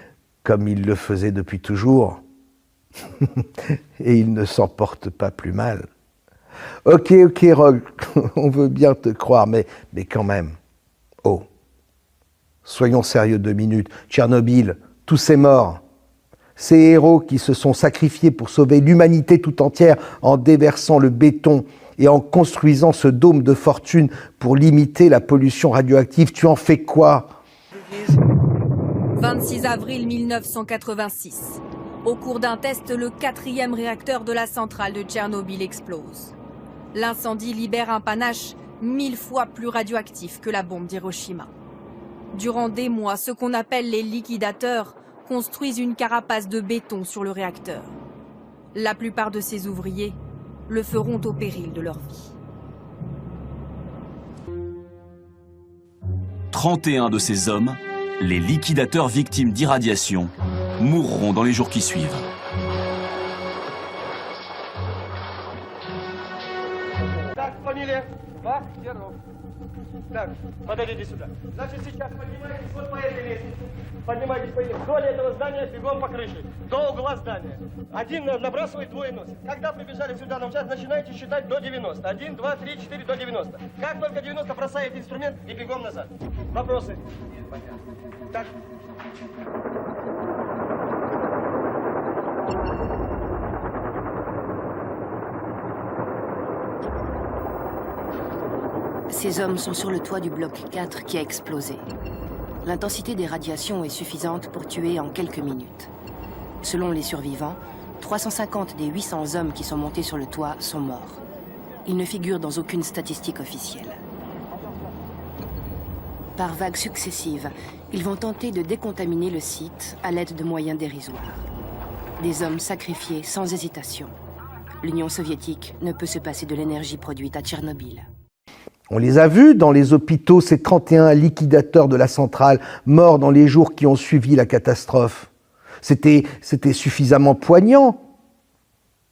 comme ils le faisaient depuis toujours. Et ils ne s'en portent pas plus mal. Ok, Rogue, on veut bien te croire, mais quand même. Oh, soyons sérieux 2 minutes. Tchernobyl, tous ces morts, ces héros qui se sont sacrifiés pour sauver l'humanité tout entière en déversant le béton et en construisant ce dôme de fortune pour limiter la pollution radioactive, tu en fais quoi ? 26 avril 1986. Au cours d'un test, le 4e réacteur de la centrale de Tchernobyl explose. L'incendie libère un panache 1000 fois plus radioactif que la bombe d'Hiroshima. Durant des mois, ce qu'on appelle les liquidateurs construisent une carapace de béton sur le réacteur. La plupart de ces ouvriers le feront au péril de leur vie. 31 de ces hommes, les liquidateurs victimes d'irradiation, mourront dans les jours qui suivent. Фамилия? Бахтеров. Так, подойдите сюда. Значит, сейчас поднимайтесь вот по этой лестнице. Поднимайтесь по ней. Вдоль этого здания, бегом по крыше. До угла здания. Один набрасывает, двое носит. Когда прибежали сюда на участок, начинаете считать до 90. 1, 2, 3, 4, до 90. Как только 90, бросаете инструмент и бегом назад. Вопросы? Так. Ces hommes sont sur le toit du bloc 4 qui a explosé. L'intensité des radiations est suffisante pour tuer en quelques minutes. Selon les survivants, 350 des 800 hommes qui sont montés sur le toit sont morts. Ils ne figurent dans aucune statistique officielle. Par vagues successives, ils vont tenter de décontaminer le site à l'aide de moyens dérisoires. Des hommes sacrifiés sans hésitation. L'Union soviétique ne peut se passer de l'énergie produite à Tchernobyl. On les a vus dans les hôpitaux, ces 31 liquidateurs de la centrale, morts dans les jours qui ont suivi la catastrophe. C'était suffisamment poignant.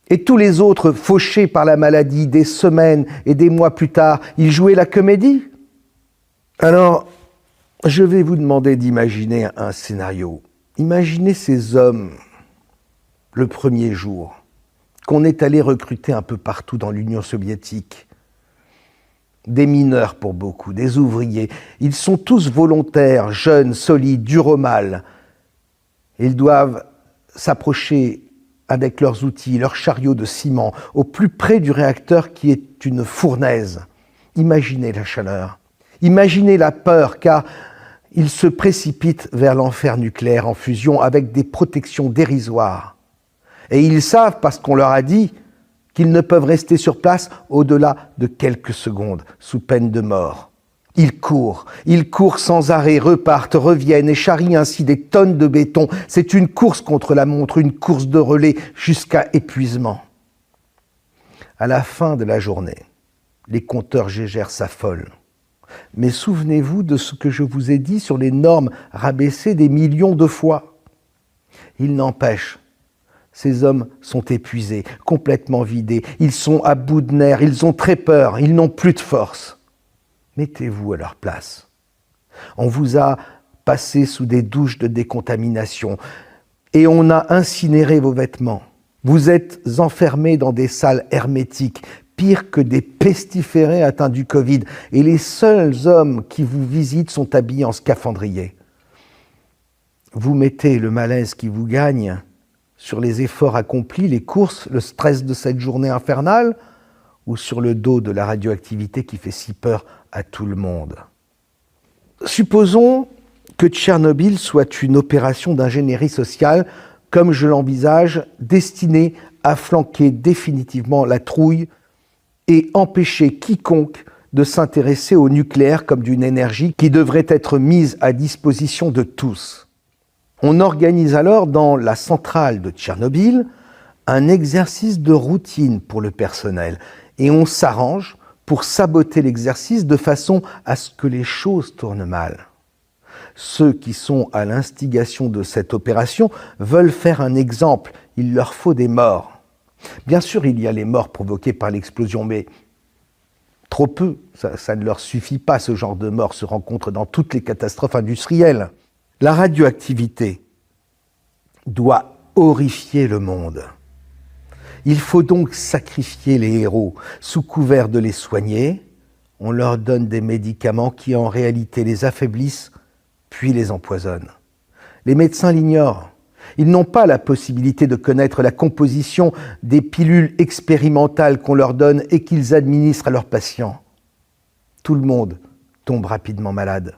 Et tous les autres, fauchés par la maladie, des semaines et des mois plus tard, ils jouaient la comédie. Alors, je vais vous demander d'imaginer un scénario. Imaginez ces hommes, le premier jour, qu'on est allé recruter un peu partout dans l'Union soviétique. Des mineurs pour beaucoup, des ouvriers. Ils sont tous volontaires, jeunes, solides, durs au mal. Ils doivent s'approcher avec leurs outils, leurs chariots de ciment, au plus près du réacteur qui est une fournaise. Imaginez la chaleur, imaginez la peur, car ils se précipitent vers l'enfer nucléaire en fusion avec des protections dérisoires. Et ils savent, parce qu'on leur a dit, qu'ils ne peuvent rester sur place au-delà de quelques secondes, sous peine de mort. Ils courent sans arrêt, repartent, reviennent et charrient ainsi des tonnes de béton. C'est une course contre la montre, une course de relais jusqu'à épuisement. À la fin de la journée, les compteurs Gégère s'affolent. Mais souvenez-vous de ce que je vous ai dit sur les normes rabaissées des millions de fois. Il n'empêche, ces hommes sont épuisés, complètement vidés. Ils sont à bout de nerfs, ils ont très peur, ils n'ont plus de force. Mettez-vous à leur place. On vous a passé sous des douches de décontamination et on a incinéré vos vêtements. Vous êtes enfermés dans des salles hermétiques, pire que des pestiférés atteints du Covid. Et les seuls hommes qui vous visitent sont habillés en scaphandrier. Vous mettez le malaise qui vous gagne sur les efforts accomplis, les courses, le stress de cette journée infernale, ou sur le dos de la radioactivité qui fait si peur à tout le monde. Supposons que Tchernobyl soit une opération d'ingénierie sociale, comme je l'envisage, destinée à flanquer définitivement la trouille et empêcher quiconque de s'intéresser au nucléaire comme d'une énergie qui devrait être mise à disposition de tous. On organise alors dans la centrale de Tchernobyl un exercice de routine pour le personnel et on s'arrange pour saboter l'exercice de façon à ce que les choses tournent mal. Ceux qui sont à l'instigation de cette opération veulent faire un exemple, il leur faut des morts. Bien sûr, il y a les morts provoquées par l'explosion, mais trop peu, ça ne leur suffit pas, ce genre de mort se rencontre dans toutes les catastrophes industrielles. La radioactivité doit horrifier le monde. Il faut donc sacrifier les héros. Sous couvert de les soigner, on leur donne des médicaments qui en réalité les affaiblissent, puis les empoisonnent. Les médecins l'ignorent. Ils n'ont pas la possibilité de connaître la composition des pilules expérimentales qu'on leur donne et qu'ils administrent à leurs patients. Tout le monde tombe rapidement malade.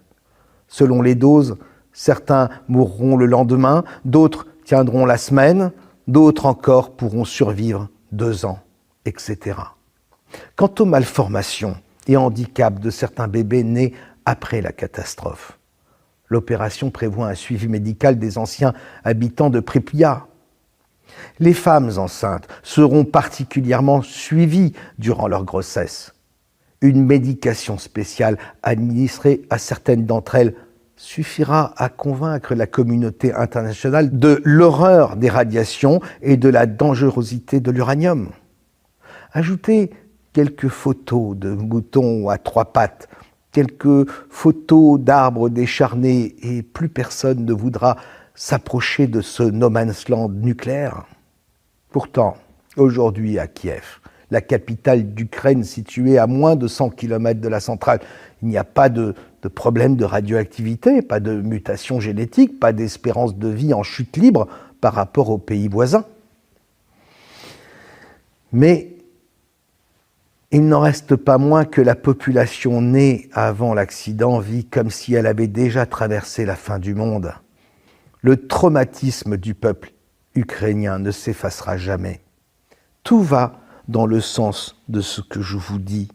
Selon les doses, certains mourront le lendemain, d'autres tiendront la semaine, d'autres encore pourront survivre 2 ans, etc. Quant aux malformations et handicaps de certains bébés nés après la catastrophe, l'opération prévoit un suivi médical des anciens habitants de Pripyat. Les femmes enceintes seront particulièrement suivies durant leur grossesse. Une médication spéciale administrée à certaines d'entre elles suffira à convaincre la communauté internationale de l'horreur des radiations et de la dangerosité de l'uranium. Ajoutez quelques photos de moutons à 3 pattes, quelques photos d'arbres décharnés et plus personne ne voudra s'approcher de ce no man's land nucléaire. Pourtant, aujourd'hui à Kiev, la capitale d'Ukraine située à moins de 100 km de la centrale, il n'y a pas de problème de radioactivité, pas de mutation génétique, pas d'espérance de vie en chute libre par rapport aux pays voisins. Mais il n'en reste pas moins que la population née avant l'accident vit comme si elle avait déjà traversé la fin du monde. Le traumatisme du peuple ukrainien ne s'effacera jamais. Tout va dans le sens de ce que je vous dis.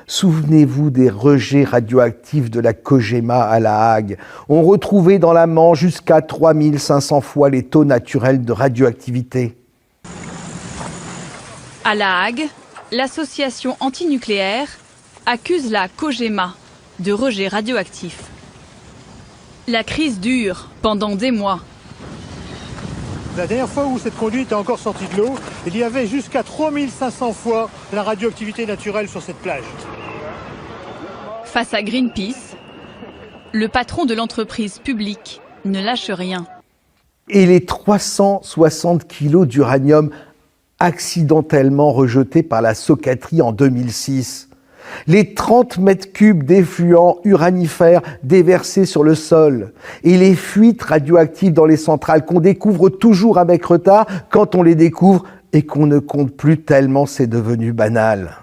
Souvenez-vous des rejets radioactifs de la Kojima à La Hague. On retrouvait dans la Manche jusqu'à 3500 fois les taux naturels de radioactivité. À La Hague, l'association antinucléaire accuse la Kojima de rejet radioactif. La crise dure pendant des mois. La dernière fois où cette conduite est encore sortie de l'eau, il y avait jusqu'à 3500 fois la radioactivité naturelle sur cette plage. Face à Greenpeace, le patron de l'entreprise publique ne lâche rien. Et les 360 kilos d'uranium accidentellement rejetés par la Socatrie en 2006. Les 30 mètres cubes d'effluents uranifères déversés sur le sol et les fuites radioactives dans les centrales qu'on découvre toujours avec retard quand on les découvre et qu'on ne compte plus tellement c'est devenu banal.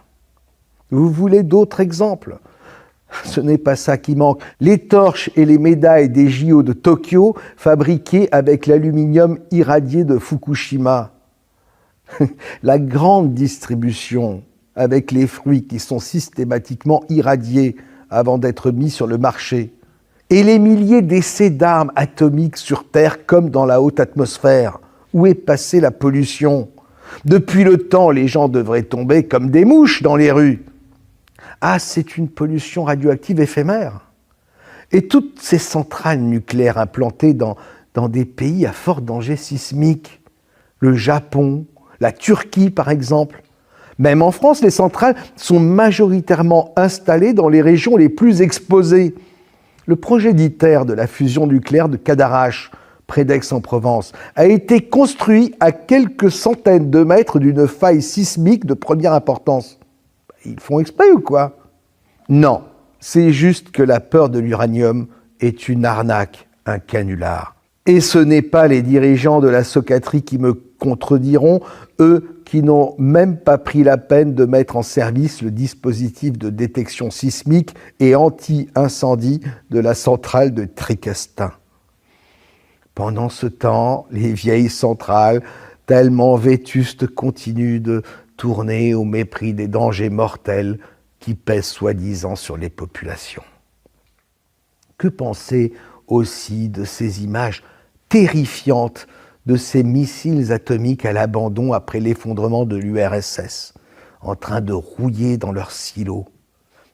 Vous voulez d'autres exemples ? Ce n'est pas ça qui manque. Les torches et les médailles des JO de Tokyo fabriquées avec l'aluminium irradié de Fukushima. La grande distribution avec les fruits qui sont systématiquement irradiés avant d'être mis sur le marché, et les milliers d'essais d'armes atomiques sur Terre comme dans la haute atmosphère. Où est passée la pollution ? Depuis le temps, les gens devraient tomber comme des mouches dans les rues. Ah, c'est une pollution radioactive éphémère. Et toutes ces centrales nucléaires implantées dans des pays à fort danger sismique, le Japon, la Turquie par exemple. Même en France, les centrales sont majoritairement installées dans les régions les plus exposées. Le projet d'ITER de la fusion nucléaire de Cadarache, près d'Aix-en-Provence, a été construit à quelques centaines de mètres d'une faille sismique de première importance. Ils font exprès ou quoi ? Non, c'est juste que la peur de l'uranium est une arnaque, un canular. Et ce n'est pas les dirigeants de la Socatrie qui me contrediront, eux qui n'ont même pas pris la peine de mettre en service le dispositif de détection sismique et anti-incendie de la centrale de Tricastin. Pendant ce temps, les vieilles centrales, tellement vétustes, continuent de tourner au mépris des dangers mortels qui pèsent soi-disant sur les populations. Que penser aussi de ces images terrifiantes de ces missiles atomiques à l'abandon après l'effondrement de l'URSS, en train de rouiller dans leurs silos?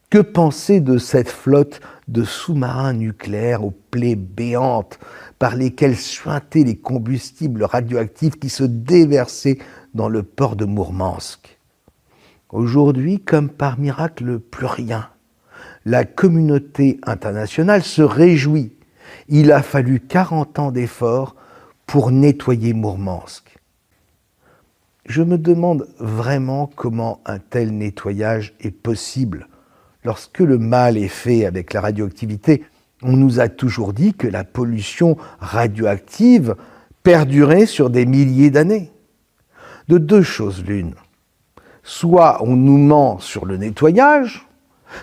Que penser de cette flotte de sous-marins nucléaires aux plaies béantes par lesquelles suintaient les combustibles radioactifs qui se déversaient dans le port de Mourmansk? Aujourd'hui, comme par miracle, plus rien. La communauté internationale se réjouit. Il a fallu 40 ans d'efforts pour nettoyer Mourmansk. Je me demande vraiment comment un tel nettoyage est possible. Lorsque le mal est fait avec la radioactivité, on nous a toujours dit que la pollution radioactive perdurait sur des milliers d'années. De deux choses l'une. Soit on nous ment sur le nettoyage,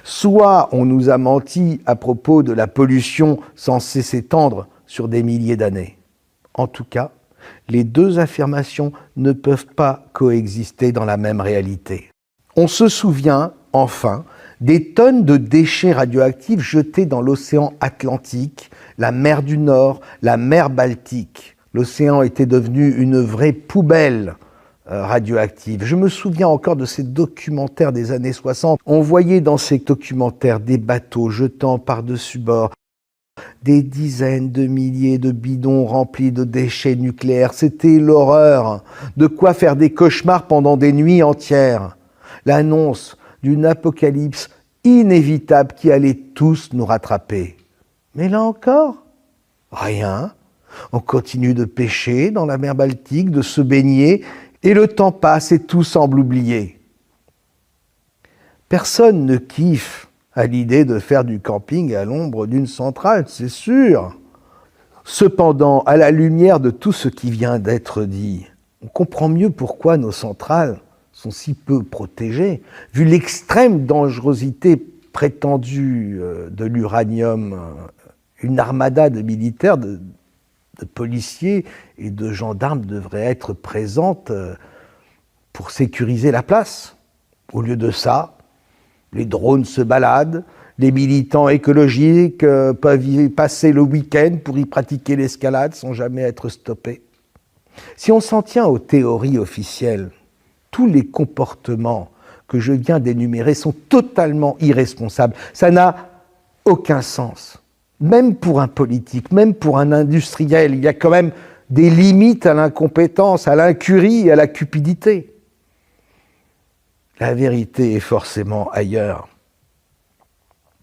soit on nous a menti à propos de la pollution censée s'étendre sur des milliers d'années. En tout cas, les deux affirmations ne peuvent pas coexister dans la même réalité. On se souvient, enfin, des tonnes de déchets radioactifs jetés dans l'océan Atlantique, la mer du Nord, la mer Baltique. L'océan était devenu une vraie poubelle radioactive. Je me souviens encore de ces documentaires des années 60. On voyait dans ces documentaires des bateaux jetant par-dessus bord des dizaines de milliers de bidons remplis de déchets nucléaires. C'était l'horreur. De quoi faire des cauchemars pendant des nuits entières. L'annonce d'une apocalypse inévitable qui allait tous nous rattraper. Mais là encore, rien. On continue de pêcher dans la mer Baltique, de se baigner, et le temps passe et tout semble oublié. Personne ne kiffe à l'idée de faire du camping à l'ombre d'une centrale, c'est sûr. Cependant, à la lumière de tout ce qui vient d'être dit, on comprend mieux pourquoi nos centrales sont si peu protégées, vu l'extrême dangerosité prétendue de l'uranium. Une armada de militaires, de policiers et de gendarmes devrait être présente pour sécuriser la place. Au lieu de ça, les drones se baladent, les militants écologiques peuvent y passer le week-end pour y pratiquer l'escalade sans jamais être stoppés. Si on s'en tient aux théories officielles, tous les comportements que je viens d'énumérer sont totalement irresponsables. Ça n'a aucun sens. Même pour un politique, même pour un industriel, il y a quand même des limites à l'incompétence, à l'incurie et à la cupidité. La vérité est forcément ailleurs.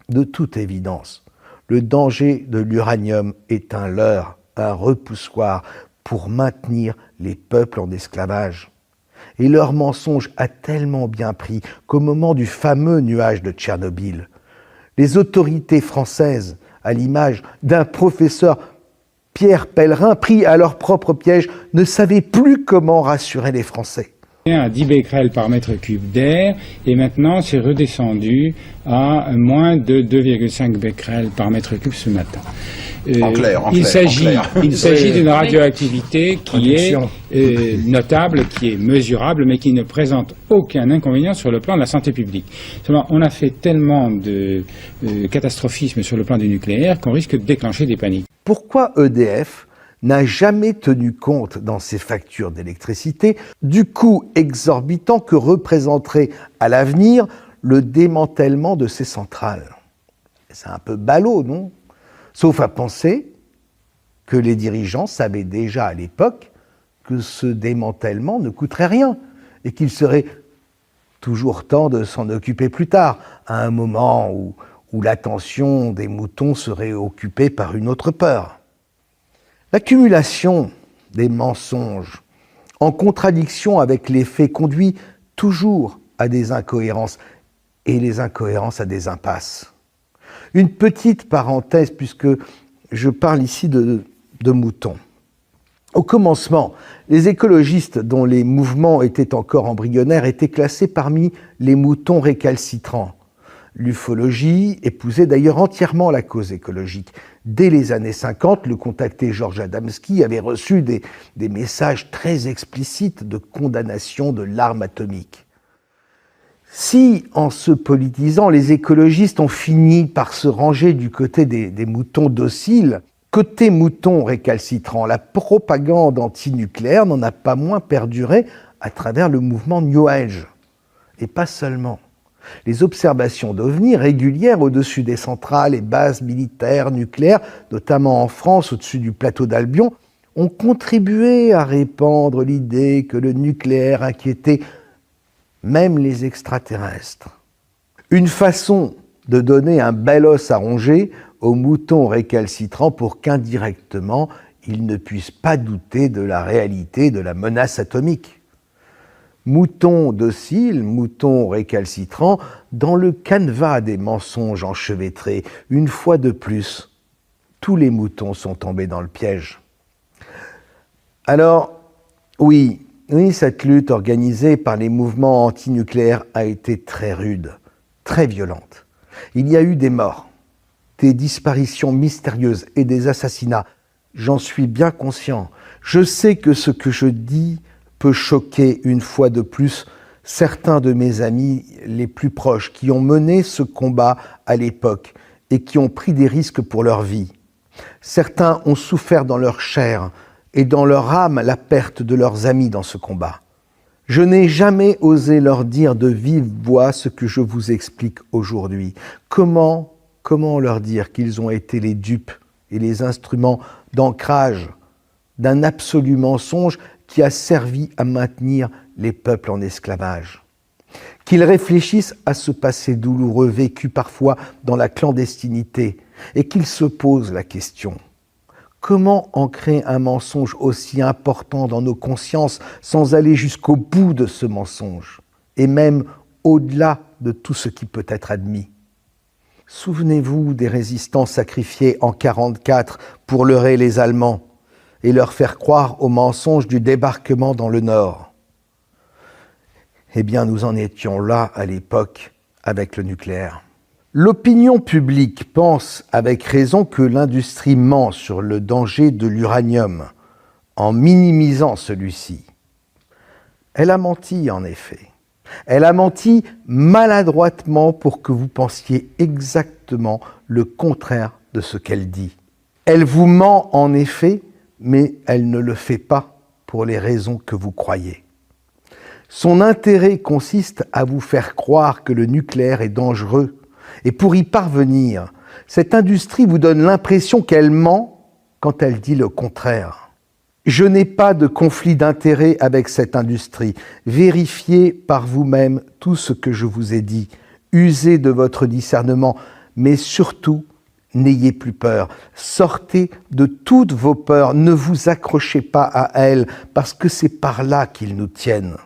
De toute évidence, le danger de l'uranium est un leurre, un repoussoir pour maintenir les peuples en esclavage. Et leur mensonge a tellement bien pris qu'au moment du fameux nuage de Tchernobyl, les autorités françaises, à l'image d'un professeur Pierre Pellerin, pris à leur propre piège, ne savaient plus comment rassurer les Français. À 10 becquerels par mètre cube d'air, et maintenant c'est redescendu à moins de 2,5 becquerels par mètre cube ce matin. Il s'agit d'une radioactivité qui est notable, qui est mesurable, mais qui ne présente aucun inconvénient sur le plan de la santé publique. Seulement, on a fait tellement de catastrophisme sur le plan du nucléaire qu'on risque de déclencher des paniques. Pourquoi EDF n'a jamais tenu compte dans ses factures d'électricité du coût exorbitant que représenterait à l'avenir le démantèlement de ces centrales? C'est un peu ballot, non? Sauf à penser que les dirigeants savaient déjà à l'époque que ce démantèlement ne coûterait rien et qu'il serait toujours temps de s'en occuper plus tard, à un moment où l'attention des moutons serait occupée par une autre peur. L'accumulation des mensonges en contradiction avec les faits conduit toujours à des incohérences, et les incohérences à des impasses. Une petite parenthèse, puisque je parle ici de moutons. Au commencement, les écologistes dont les mouvements étaient encore embryonnaires étaient classés parmi les moutons récalcitrants. L'ufologie épousait d'ailleurs entièrement la cause écologique. Dès les années 50, le contacté Georges Adamski avait reçu des messages très explicites de condamnation de l'arme atomique. Si, en se politisant, les écologistes ont fini par se ranger du côté des moutons dociles, côté moutons récalcitrants, la propagande antinucléaire n'en a pas moins perduré à travers le mouvement New Age. Et pas seulement. Les observations d'OVNI régulières au-dessus des centrales et bases militaires nucléaires, notamment en France, au-dessus du plateau d'Albion, ont contribué à répandre l'idée que le nucléaire inquiétait même les extraterrestres. Une façon de donner un bel os à ronger aux moutons récalcitrants pour qu'indirectement, ils ne puissent pas douter de la réalité de la menace atomique. Moutons dociles, moutons récalcitrants, dans le canevas des mensonges enchevêtrés, une fois de plus, tous les moutons sont tombés dans le piège. Alors, oui, cette lutte organisée par les mouvements antinucléaires a été très rude, très violente. Il y a eu des morts, des disparitions mystérieuses et des assassinats. J'en suis bien conscient. Je sais que ce que je dis peut choquer une fois de plus certains de mes amis les plus proches qui ont mené ce combat à l'époque et qui ont pris des risques pour leur vie. Certains ont souffert dans leur chair et dans leur âme la perte de leurs amis dans ce combat. Je n'ai jamais osé leur dire de vive voix ce que je vous explique aujourd'hui. Comment leur dire qu'ils ont été les dupes et les instruments d'ancrage d'un absolu mensonge qui a servi à maintenir les peuples en esclavage. Qu'ils réfléchissent à ce passé douloureux vécu parfois dans la clandestinité et qu'ils se posent la question: comment ancrer un mensonge aussi important dans nos consciences sans aller jusqu'au bout de ce mensonge et même au-delà de tout ce qui peut être admis? Souvenez-vous des résistants sacrifiés en 1944 pour leurrer les Allemands et leur faire croire au mensonge du débarquement dans le Nord. Eh bien, nous en étions là à l'époque avec le nucléaire. L'opinion publique pense avec raison que l'industrie ment sur le danger de l'uranium en minimisant celui-ci. Elle a menti en effet. Elle a menti maladroitement pour que vous pensiez exactement le contraire de ce qu'elle dit. Elle vous ment en effet, mais elle ne le fait pas pour les raisons que vous croyez. Son intérêt consiste à vous faire croire que le nucléaire est dangereux. Et pour y parvenir, cette industrie vous donne l'impression qu'elle ment quand elle dit le contraire. Je n'ai pas de conflit d'intérêt avec cette industrie. Vérifiez par vous-même tout ce que je vous ai dit. Usez de votre discernement, mais surtout, n'ayez plus peur. Sortez de toutes vos peurs. Ne vous accrochez pas à elles, parce que c'est par là qu'ils nous tiennent.